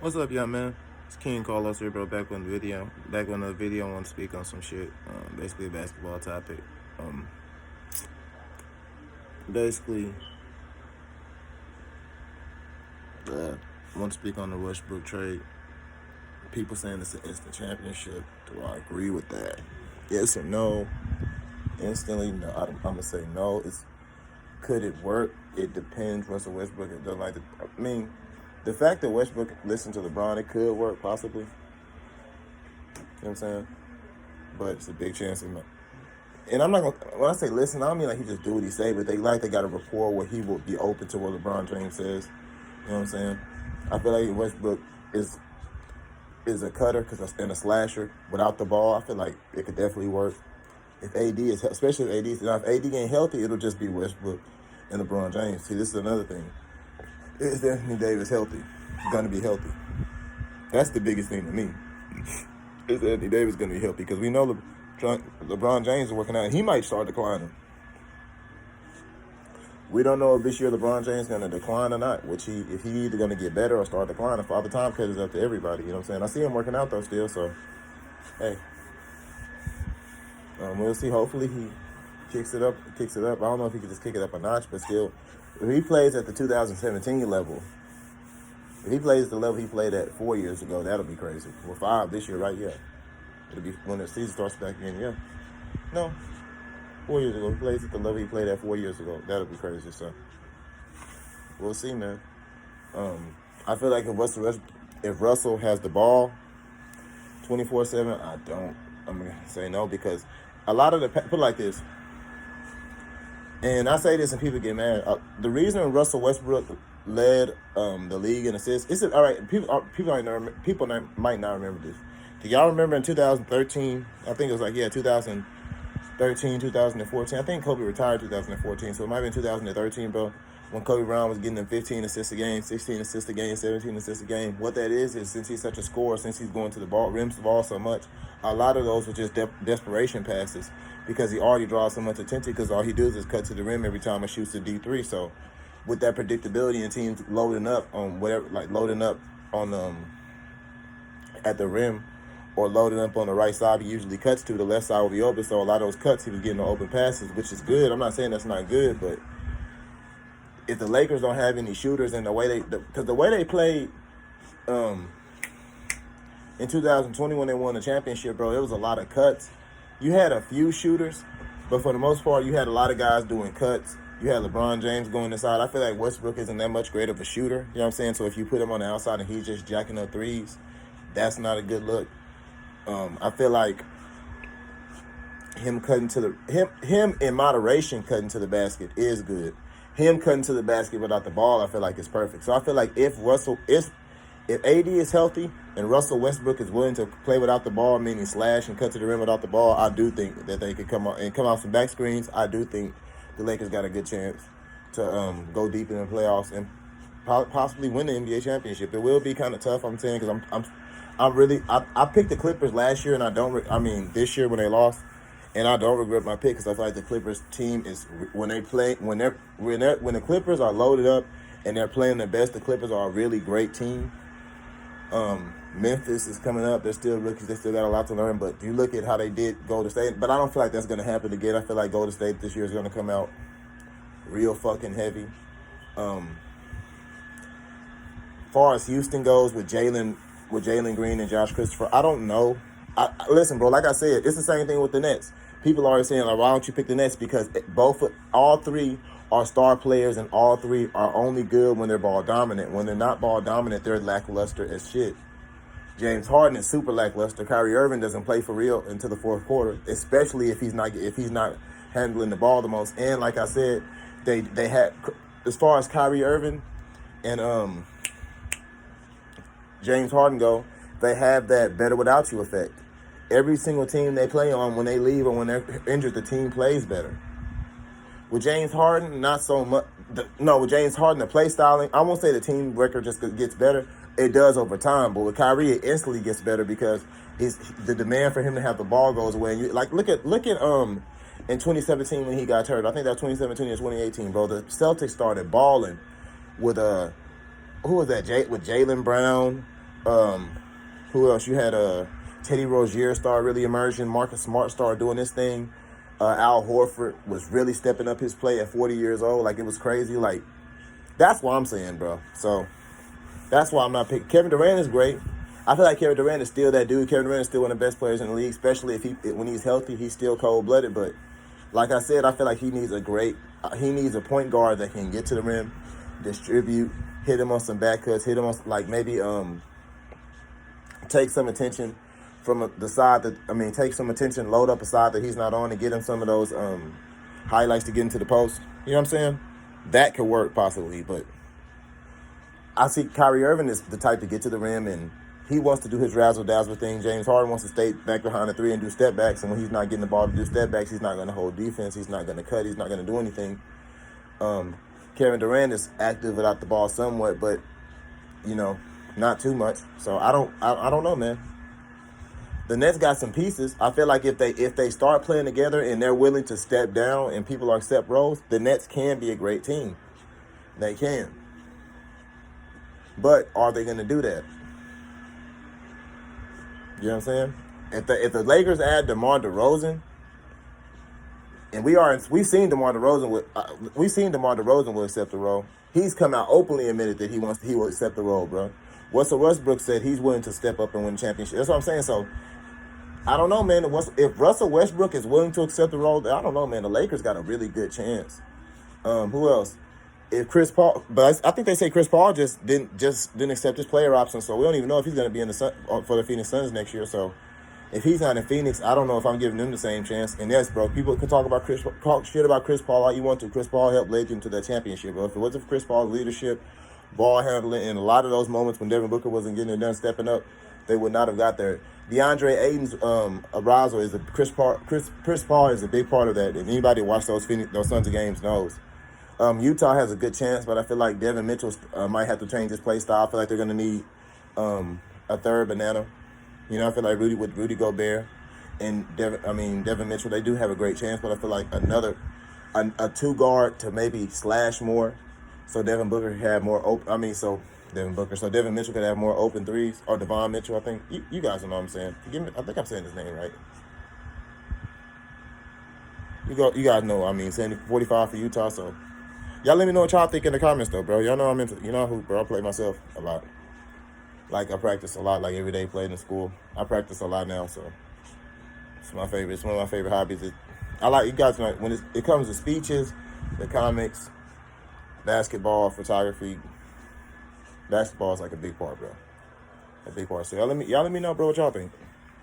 What's up, young man? It's King Carlos here, bro. Back on the video. Back on the video. I want to speak on some shit. Basically, a basketball topic. Um, basically, I want to speak on the Westbrook trade. People saying it's an instant championship. Do I agree with that? Yes or no? Instantly, no. I'm gonna say no. Could it work? It depends. Russell Westbrook doesn't like it. I mean, the fact that Westbrook listened to LeBron, it could work possibly. You know what I'm saying? But it's a big chance. And I'm not gonna, when I say listen, I don't mean like he just do what he say, but they got a rapport where he will be open to what LeBron James says. You know what I'm saying? I feel like Westbrook is a cutter and a slasher without the ball. I feel like it could definitely work. If AD is, especially if AD ain't healthy, it'll just be Westbrook and LeBron James. See, this is another thing. Is Anthony Davis healthy? Going to be healthy? That's the biggest thing to me. Is Anthony Davis going to be healthy? Because we know LeBron James is working out, and he might start declining. We don't know if this year LeBron James is going to decline or not. If he either going to get better or start declining. Father Time cut is up to everybody. You know what I'm saying? I see him working out though still. So, hey, we'll see. Hopefully he kicks it up. I don't know if he can just kick it up a notch, but still, if he plays at the 2017 level, if he plays at the level he played at 4 years ago, that'll be crazy. Well, 5 this year, right? Yeah. It'll be when the season starts back again. Yeah. No. 4 years ago. He plays at the level he played at 4 years ago. That'll be crazy. So we'll see, man. I feel like if Russell has the ball 24/7, I'm gonna say no, because a lot of put it like this. And I say this and people get mad. The reason Russell Westbrook led the league in assists, all right. People might not remember this. Do y'all remember in 2013? I think it was 2013, 2014. I think Kobe retired 2014, so it might have been 2013, bro. When Kobe Bryant was getting them 15 assists a game, 16 assists a game, 17 assists a game. What that is since he's such a scorer, since he's going to the ball, rims the ball so much, a lot of those were just desperation passes because he already draws so much attention because all he does is cut to the rim every time he shoots a D3. So with that predictability and teams loading up on at the rim or loading up on the right side, he usually cuts to the left side will be open. So a lot of those cuts, he was getting the open passes, which is good. I'm not saying that's not good, but if the Lakers don't have any shooters and the way they played in 2020 when they won the championship, bro, it was a lot of cuts. You had a few shooters, but for the most part, you had a lot of guys doing cuts. You had LeBron James going inside. I feel like Westbrook isn't that much greater of a shooter. You know what I'm saying? So if you put him on the outside and he's just jacking up threes, that's not a good look. I feel like him in moderation cutting to the basket is good. Him cutting to the basket without the ball, I feel like is perfect. So I feel like if AD is healthy and Russell Westbrook is willing to play without the ball, meaning slash and cut to the rim without the ball, I do think that they could come out some back screens. I do think the Lakers got a good chance to go deep in the playoffs and possibly win the NBA championship. It will be kind of tough, I'm saying, because I picked the Clippers last year, and this year when they lost. And I don't regret my pick because I feel like the Clippers team is when the Clippers are loaded up and they're playing their best, the Clippers are a really great team. Memphis is coming up. They're still rookies. They still got a lot to learn. But you look at how they did Golden State. But I don't feel like that's going to happen again. I feel like Golden State this year is going to come out real fucking heavy. Far as Houston goes with Jalen Green and Josh Christopher, I don't know. Listen, bro, like I said, it's the same thing with the Nets. People are always saying, like, why don't you pick the Nets? Because all three are star players, and all three are only good when they're ball dominant. When they're not ball dominant, they're lackluster as shit. James Harden is super lackluster. Kyrie Irving doesn't play for real until the fourth quarter, especially if he's not handling the ball the most. And like I said, they had, as far as Kyrie Irving and James Harden go, they have that better without you effect. Every single team they play on, when they leave or when they're injured, the team plays better. With James Harden, not so much. With James Harden, the play styling, I won't say the team record just gets better. It does over time. But with Kyrie, it instantly gets better because the demand for him to have the ball goes away. And look at in 2017 when he got hurt. I think that was 2017 or 2018, bro. The Celtics started balling with who was that? With Jaylen Brown, Who else? You had Teddy Rozier started really emerging. Marcus Smart started doing this thing. Al Horford was really stepping up his play at 40 years old. Like, it was crazy. Like, that's what I'm saying, bro. So that's why I'm not picking. Kevin Durant is great. I feel like Kevin Durant is still that dude. Kevin Durant is still one of the best players in the league, especially when he's healthy. He's still cold-blooded. But like I said, I feel like he needs a point guard that can get to the rim, distribute, hit him on some back cuts, hit him on, like, maybe take some attention from the side take some attention, load up a side that he's not on, and get him some of those highlights to get into the post. You know what I'm saying? That could work possibly, but I see Kyrie Irving is the type to get to the rim, and he wants to do his razzle-dazzle thing. James Harden wants to stay back behind the three and do step backs, and when he's not getting the ball to do step backs, he's not going to hold defense, he's not going to cut, he's not going to do anything. Kevin Durant is active without the ball somewhat, but, you know, not too much. So I don't know, man. The Nets got some pieces. I feel like if they start playing together and they're willing to step down and people accept roles, the Nets can be a great team. They can. But are they going to do that? You know what I'm saying? If the Lakers add DeMar DeRozan, and we've seen DeMar DeRozan will accept the role. He's come out openly admitted that he will accept the role, bro. Russell Westbrook said he's willing to step up and win the championship. That's what I'm saying. So I don't know, man. If Russell Westbrook is willing to accept the role, I don't know, man. The Lakers got a really good chance. Who else? If Chris Paul, but I think they say Chris Paul just didn't accept his player option, so we don't even know if he's going to be in for the Phoenix Suns next year. So if he's not in Phoenix, I don't know if I'm giving them the same chance. And yes, bro, people can talk about Chris Paul all you want to. Chris Paul helped lead them to that championship, bro. If it wasn't for Chris Paul's leadership, ball handling, and a lot of those moments when Devin Booker wasn't getting it done, stepping up, they would not have got there. DeAndre Ayton's arrival is Chris Paul is a big part of that. If anybody watched those Suns games knows. Utah has a good chance, but I feel like Devin Mitchell might have to change his play style. I feel like they're going to need a third banana. You know, I feel like Rudy Gobert and Devin Mitchell, they do have a great chance, but I feel like a two guard to maybe slash more, so Devin Booker could have more open. So Devin Mitchell could have more open threes, or Devon Mitchell. I think you guys know what I'm saying. Forgive me, I think I'm saying his name right. You guys know. Saying 45 for Utah. So y'all let me know what y'all think in the comments, though, bro. Y'all know I'm into. You know who, bro? I play myself a lot. Like, I practice a lot, like every day playing in school. I practice a lot now, so it's my favorite. It's one of my favorite hobbies. You guys know, when it comes to speeches, the comics, basketball, photography. Basketball is like a big part, bro. A big part. So y'all let me know, bro, what y'all think.